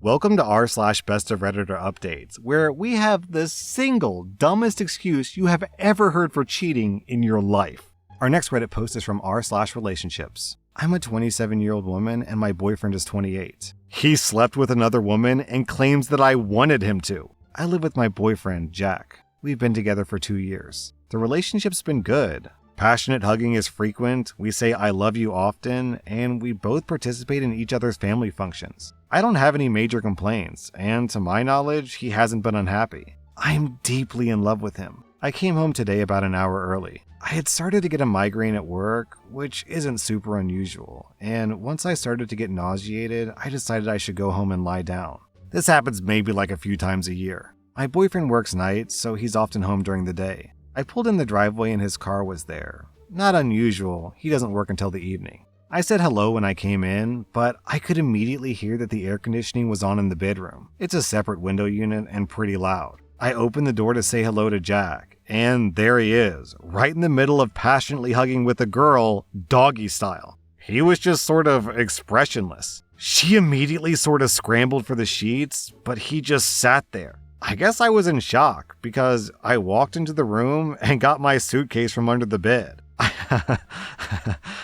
Welcome to r/slash best of Redditor updates, where we have the single dumbest excuse you have ever heard for cheating in your life. Our next Reddit post is from r/slash relationships. I'm a 27-year-old woman and my boyfriend is 28. He slept with another woman and claims that I wanted him to. I live with my boyfriend, Jack. We've been together for 2 years. The relationship's been good. Passionate hugging is frequent, we say I love you often, and we both participate in each other's family functions. I don't have any major complaints, and to my knowledge, he hasn't been unhappy. I am deeply in love with him. I came home today about an hour early. I had started to get a migraine at work, which isn't super unusual, and once I started to get nauseated, I decided I should go home and lie down. This happens maybe like a few times a year. My boyfriend works nights, so he's often home during the day. I pulled in the driveway and his car was there. Not unusual, he doesn't work until the evening. I said hello when I came in, but I could immediately hear that the air conditioning was on in the bedroom. It's a separate window unit and pretty loud. I opened the door to say hello to Jack, and there he is, right in the middle of passionately hugging with a girl, doggy style. He was just sort of expressionless. She immediately sort of scrambled for the sheets, but he just sat there. I guess I was in shock because I walked into the room and got my suitcase from under the bed.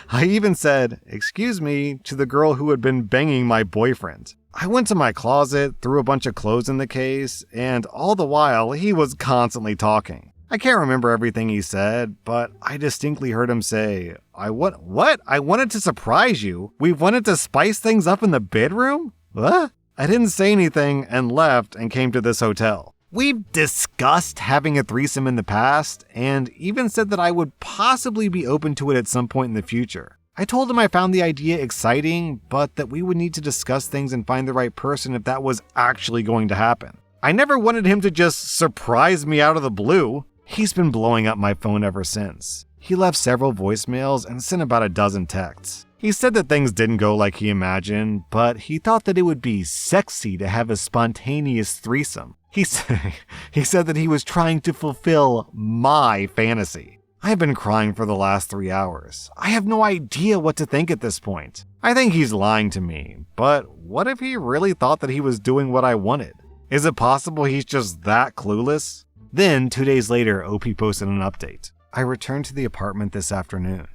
I even said, "Excuse me," to the girl who had been banging my boyfriend. I went to my closet, threw a bunch of clothes in the case, and all the while he was constantly talking. I can't remember everything he said, but I distinctly heard him say, What? I wanted to surprise you? We wanted to spice things up in the bedroom? What? I didn't say anything and left and came to this hotel. We've discussed having a threesome in the past and even said that I would possibly be open to it at some point in the future. I told him I found the idea exciting, but that we would need to discuss things and find the right person if that was actually going to happen. I never wanted him to just surprise me out of the blue. He's been blowing up my phone ever since. He left several voicemails and sent about a dozen texts. He said that things didn't go like he imagined, but he thought that it would be sexy to have a spontaneous threesome. He said that he was trying to fulfill my fantasy. I've been crying for the last 3 hours. I have no idea what to think at this point. I think he's lying to me, but what if he really thought that he was doing what I wanted? Is it possible he's just that clueless? Then, 2 days later, OP posted an update. I returned to the apartment this afternoon.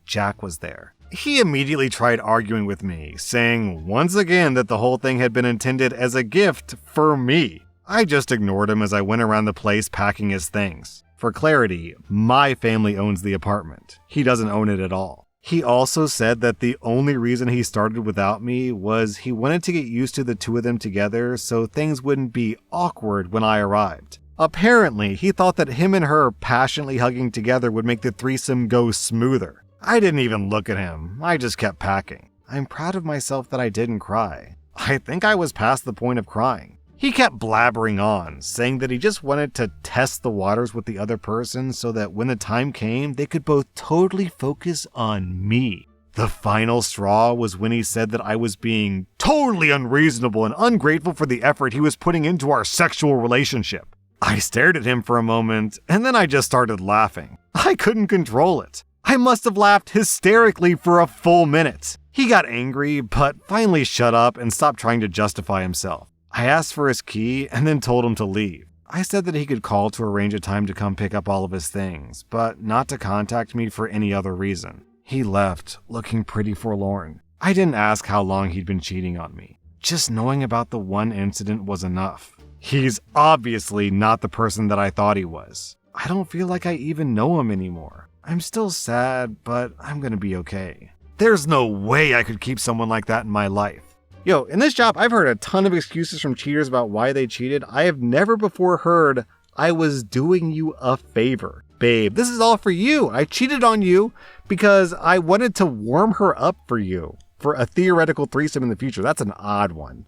Jack was there. He immediately tried arguing with me, saying once again that the whole thing had been intended as a gift for me. I just ignored him as I went around the place packing his things. For clarity, my family owns the apartment. He doesn't own it at all. He also said that the only reason he started without me was he wanted to get used to the two of them together so things wouldn't be awkward when I arrived. Apparently, he thought that him and her passionately hugging together would make the threesome go smoother. I didn't even look at him. I just kept packing. I'm proud of myself that I didn't cry. I think I was past the point of crying. He kept blabbering on, saying that he just wanted to test the waters with the other person so that when the time came, they could both totally focus on me. The final straw was when he said that I was being totally unreasonable and ungrateful for the effort he was putting into our sexual relationship. I stared at him for a moment, and then I just started laughing. I couldn't control it. I must have laughed hysterically for a full minute. He got angry, but finally shut up and stopped trying to justify himself. I asked for his key and then told him to leave. I said that he could call to arrange a time to come pick up all of his things, but not to contact me for any other reason. He left, looking pretty forlorn. I didn't ask how long he'd been cheating on me. Just knowing about the one incident was enough. He's obviously not the person that I thought he was. I don't feel like I even know him anymore. I'm still sad, but I'm gonna be okay. There's no way I could keep someone like that in my life. Yo, in this job, I've heard a ton of excuses from cheaters about why they cheated. I have never before heard, "I was doing you a favor." Babe, this is all for you. I cheated on you because I wanted to warm her up for you for a theoretical threesome in the future. That's an odd one.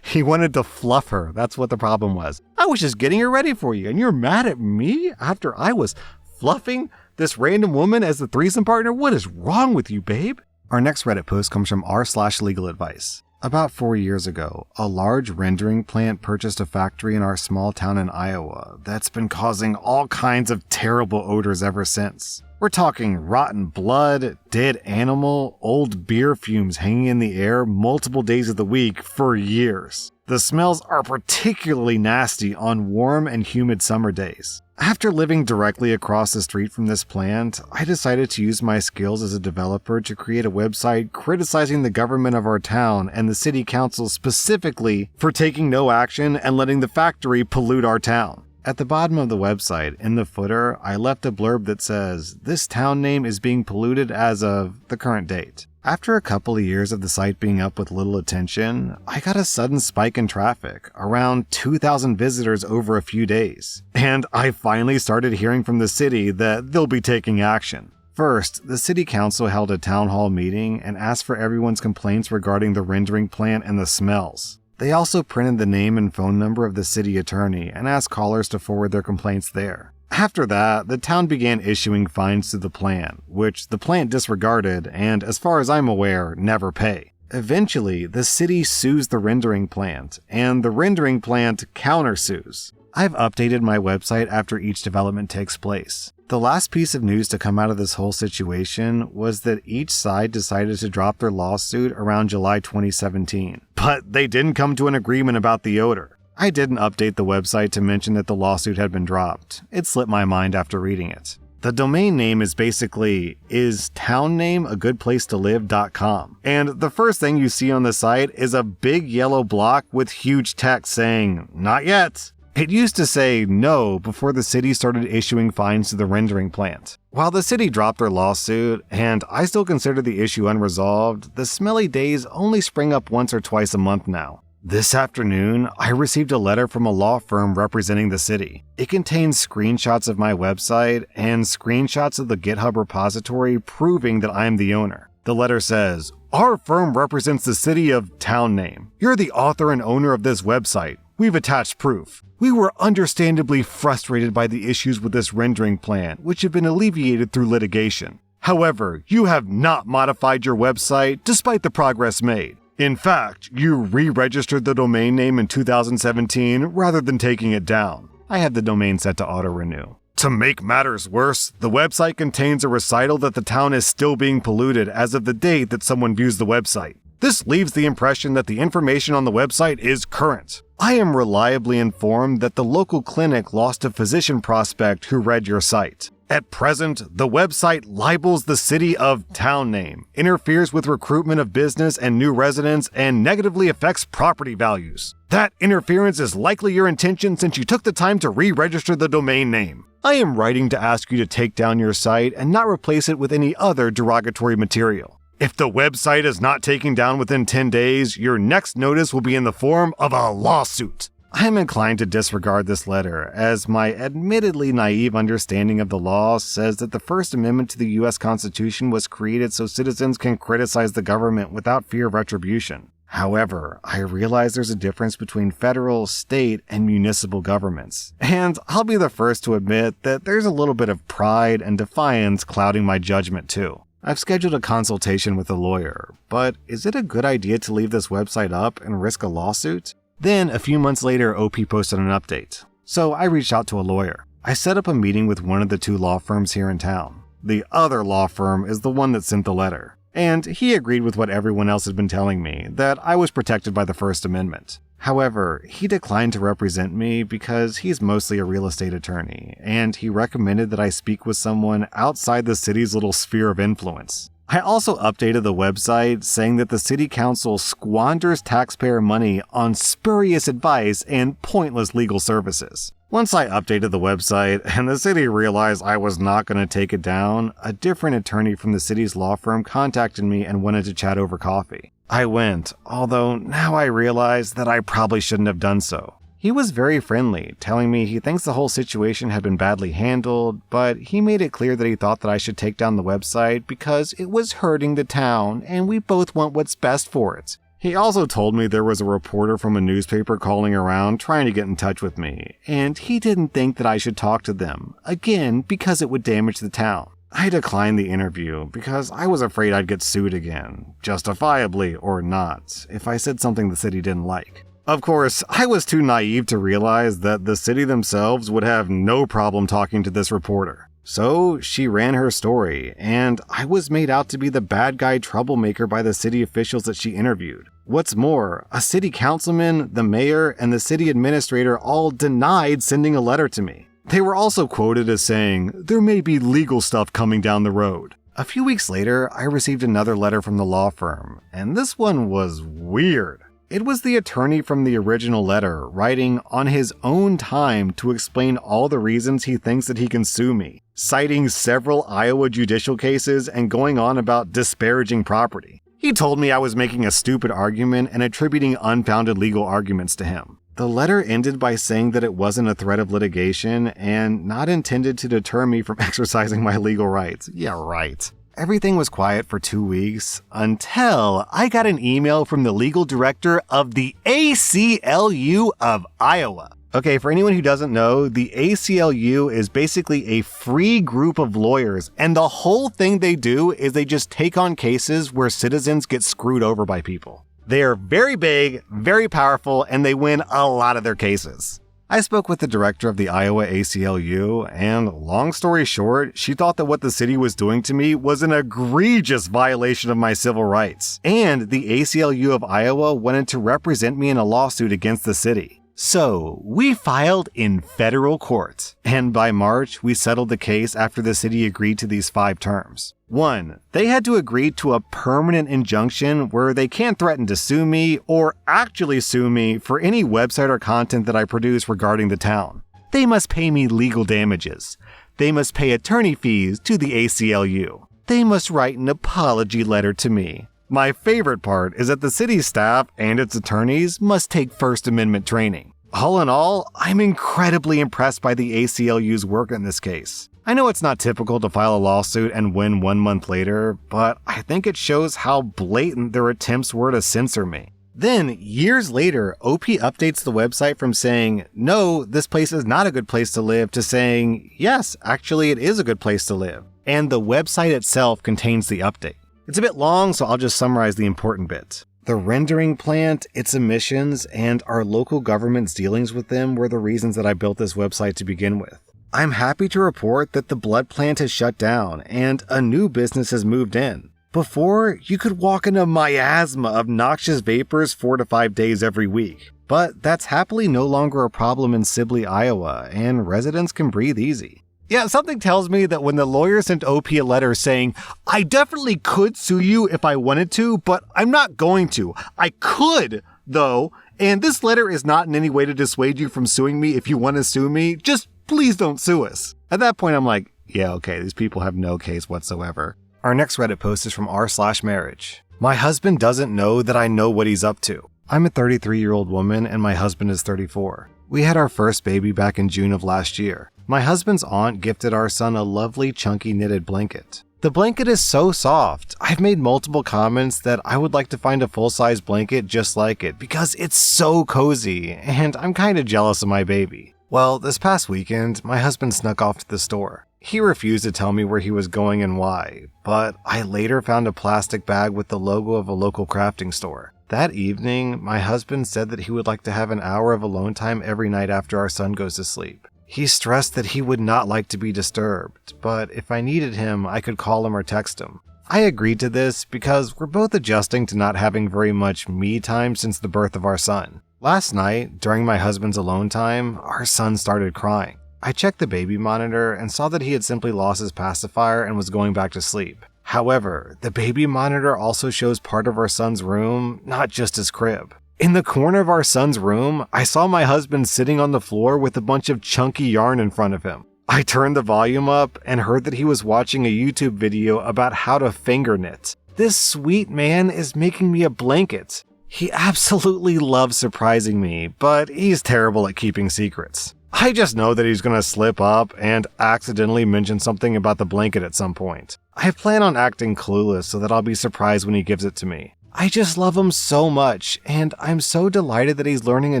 He wanted to fluff her. That's what the problem was. I was just getting her ready for you, and you're mad at me after I was fluffing this random woman as the threesome partner? What is wrong with you, babe? Our next Reddit post comes from r/legal advice. About 4 years ago, a large rendering plant purchased a factory in our small town in Iowa that's been causing all kinds of terrible odors ever since. We're talking rotten blood, dead animal, old beer fumes hanging in the air multiple days of the week for years. The smells are particularly nasty on warm and humid summer days. After living directly across the street from this plant, I decided to use my skills as a developer to create a website criticizing the government of our town and the city council specifically for taking no action and letting the factory pollute our town. At the bottom of the website, in the footer, I left a blurb that says, "This town name is being polluted as of the current date." After a couple of years of the site being up with little attention, I got a sudden spike in traffic, around 2,000 visitors over a few days. And I finally started hearing from the city that they'll be taking action. First, the city council held a town hall meeting and asked for everyone's complaints regarding the rendering plant and the smells. They also printed the name and phone number of the city attorney and asked callers to forward their complaints there. After that, the town began issuing fines to the plant, which the plant disregarded and, as far as I'm aware, never pay. Eventually, the city sues the rendering plant, and the rendering plant countersues. I've updated my website after each development takes place. The last piece of news to come out of this whole situation was that each side decided to drop their lawsuit around July 2017, but they didn't come to an agreement about the odor. I didn't update the website to mention that the lawsuit had been dropped. It slipped my mind after reading it. The domain name is basically istownname.agoodplacetolive.com, and the first thing you see on the site is a big yellow block with huge text saying, "Not yet." It used to say no before the city started issuing fines to the rendering plant. While the city dropped their lawsuit, and I still consider the issue unresolved, the smelly days only spring up once or twice a month now. This afternoon, I received a letter from a law firm representing the city. It contains screenshots of my website and screenshots of the GitHub repository proving that I am the owner. The letter says, "Our firm represents the city of Town Name. You're the author and owner of this website. We've attached proof. We were understandably frustrated by the issues with this rendering plan, which have been alleviated through litigation. However, you have not modified your website despite the progress made. In fact, you re-registered the domain name in 2017 rather than taking it down." I had the domain set to auto-renew. To make matters worse, the website contains a recital that the town is still being polluted as of the date that someone views the website. This leaves the impression that the information on the website is current. I am reliably informed that the local clinic lost a physician prospect who read your site. At present, the website libels the city of Town Name, interferes with recruitment of business and new residents, and negatively affects property values. That interference is likely your intention since you took the time to re-register the domain name. I am writing to ask you to take down your site and not replace it with any other derogatory material. If the website is not taken down within 10 days, your next notice will be in the form of a lawsuit. I am inclined to disregard this letter, as my admittedly naive understanding of the law says that the First Amendment to the U.S. Constitution was created so citizens can criticize the government without fear of retribution. However, I realize there's a difference between federal, state, and municipal governments, and I'll be the first to admit that there's a little bit of pride and defiance clouding my judgment too. I've scheduled a consultation with a lawyer, but is it a good idea to leave this website up and risk a lawsuit? Then, a few months later, OP posted an update. So I reached out to a lawyer. I set up a meeting with one of the two law firms here in town. The other law firm is the one that sent the letter. And he agreed with what everyone else had been telling me, that I was protected by the First Amendment. However, he declined to represent me because he's mostly a real estate attorney, and he recommended that I speak with someone outside the city's little sphere of influence. I also updated the website saying that the city council squanders taxpayer money on spurious advice and pointless legal services. Once I updated the website and the city realized I was not going to take it down, a different attorney from the city's law firm contacted me and wanted to chat over coffee. I went, although now I realize that I probably shouldn't have done so. He was very friendly, telling me he thinks the whole situation had been badly handled, but he made it clear that he thought that I should take down the website because it was hurting the town and we both want what's best for it. He also told me there was a reporter from a newspaper calling around trying to get in touch with me, and he didn't think that I should talk to them, again because it would damage the town. I declined the interview because I was afraid I'd get sued again, justifiably or not, if I said something the city didn't like. Of course, I was too naive to realize that the city themselves would have no problem talking to this reporter. So she ran her story, and I was made out to be the bad guy troublemaker by the city officials that she interviewed. What's more, a city councilman, the mayor, and the city administrator all denied sending a letter to me. They were also quoted as saying, "There may be legal stuff coming down the road." A few weeks later, I received another letter from the law firm, and this one was weird. It was the attorney from the original letter writing on his own time to explain all the reasons he thinks that he can sue me, citing several Iowa judicial cases and going on about disparaging property. He told me I was making a stupid argument and attributing unfounded legal arguments to him. The letter ended by saying that it wasn't a threat of litigation and not intended to deter me from exercising my legal rights. Yeah, right. Everything was quiet for 2 weeks until I got an email from the legal director of the ACLU of Iowa. Okay, for anyone who doesn't know, the ACLU is basically a free group of lawyers, and the whole thing they do is they just take on cases where citizens get screwed over by people. They are very big, very powerful, and they win a lot of their cases. I spoke with the director of the Iowa ACLU, and long story short, she thought that what the city was doing to me was an egregious violation of my civil rights, and the ACLU of Iowa wanted to represent me in a lawsuit against the city. So, we filed in federal court, and by March, we settled the case after the city agreed to these 5 terms. 1. They had to agree to a permanent injunction where they can't threaten to sue me or actually sue me for any website or content that I produce regarding the town. They must pay me legal damages. They must pay attorney fees to the ACLU. They must write an apology letter to me. My favorite part is that the city staff and its attorneys must take First Amendment training. All in all, I'm incredibly impressed by the ACLU's work in this case. I know it's not typical to file a lawsuit and win 1 month later, but I think it shows how blatant their attempts were to censor me. Then, years later, OP updates the website from saying, "No, this place is not a good place to live," to saying, "Yes, actually it is a good place to live." And the website itself contains the update. It's a bit long, so I'll just summarize the important bits. The rendering plant, its emissions, and our local government's dealings with them were the reasons that I built this website to begin with. I'm happy to report that the blood plant has shut down and a new business has moved in. Before, you could walk in a miasma of noxious vapors 4 to 5 days every week. But that's happily no longer a problem in Sibley, Iowa, and residents can breathe easy. Yeah, something tells me that when the lawyer sent OP a letter saying, "I definitely could sue you if I wanted to, but I'm not going to. I could, though, and this letter is not in any way to dissuade you from suing me if you want to sue me. Just please don't sue us." At that point, I'm like, yeah, okay, these people have no case whatsoever. Our next Reddit post is from r/marriage. My husband doesn't know that I know what he's up to. I'm a 33-year-old woman and my husband is 34. We had our first baby back in June of last year. My husband's aunt gifted our son a lovely chunky knitted blanket. The blanket is so soft. I've made multiple comments that I would like to find a full-size blanket just like it because it's so cozy and I'm kind of jealous of my baby. Well, this past weekend, my husband snuck off to the store. He refused to tell me where he was going and why, but I later found a plastic bag with the logo of a local crafting store. That evening, my husband said that he would like to have an hour of alone time every night after our son goes to sleep. He stressed that he would not like to be disturbed, but if I needed him, I could call him or text him. I agreed to this because we're both adjusting to not having very much me time since the birth of our son. Last night, during my husband's alone time, our son started crying. I checked the baby monitor and saw that he had simply lost his pacifier and was going back to sleep. However, the baby monitor also shows part of our son's room, not just his crib. In the corner of our son's room, I saw my husband sitting on the floor with a bunch of chunky yarn in front of him. I turned the volume up and heard that he was watching a YouTube video about how to finger knit. This sweet man is making me a blanket. He absolutely loves surprising me, but he's terrible at keeping secrets. I just know that he's going to slip up and accidentally mention something about the blanket at some point. I plan on acting clueless so that I'll be surprised when he gives it to me. I just love him so much, and I'm so delighted that he's learning a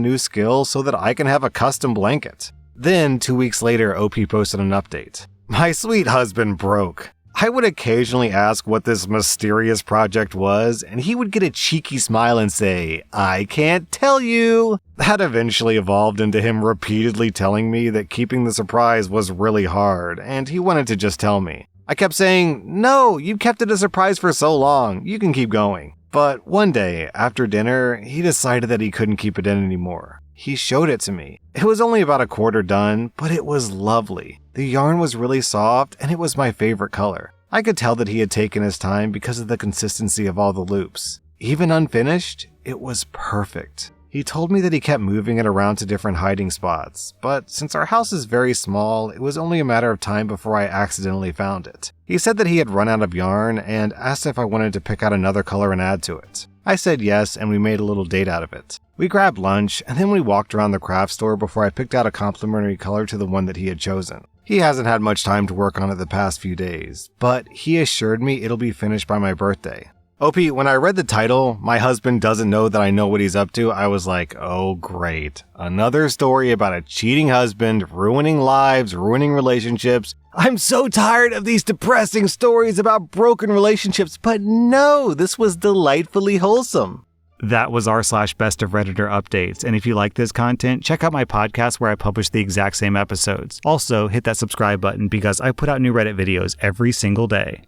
new skill so that I can have a custom blanket. Then, 2 weeks later, OP posted an update. My sweet husband broke. I would occasionally ask what this mysterious project was, and he would get a cheeky smile and say, "I can't tell you." That eventually evolved into him repeatedly telling me that keeping the surprise was really hard, and he wanted to just tell me. I kept saying, "No, you've kept it a surprise for so long, you can keep going." But one day, after dinner, he decided that he couldn't keep it in anymore. He showed it to me. It was only about a quarter done, but it was lovely. The yarn was really soft, and it was my favorite color. I could tell that he had taken his time because of the consistency of all the loops. Even unfinished, it was perfect. He told me that he kept moving it around to different hiding spots, but since our house is very small, it was only a matter of time before I accidentally found it. He said that he had run out of yarn and asked if I wanted to pick out another color and add to it. I said yes, and we made a little date out of it. We grabbed lunch, and then we walked around the craft store before I picked out a complementary color to the one that he had chosen. He hasn't had much time to work on it the past few days, but he assured me it'll be finished by my birthday. OP, when I read the title, "My Husband Doesn't Know That I Know What He's Up To," I was like, oh great. Another story about a cheating husband, ruining lives, ruining relationships. I'm so tired of these depressing stories about broken relationships, but no, this was delightfully wholesome. That was r/Bestof Redditor updates, and if you like this content, check out my podcast where I publish the exact same episodes. Also, hit that subscribe button because I put out new Reddit videos every single day.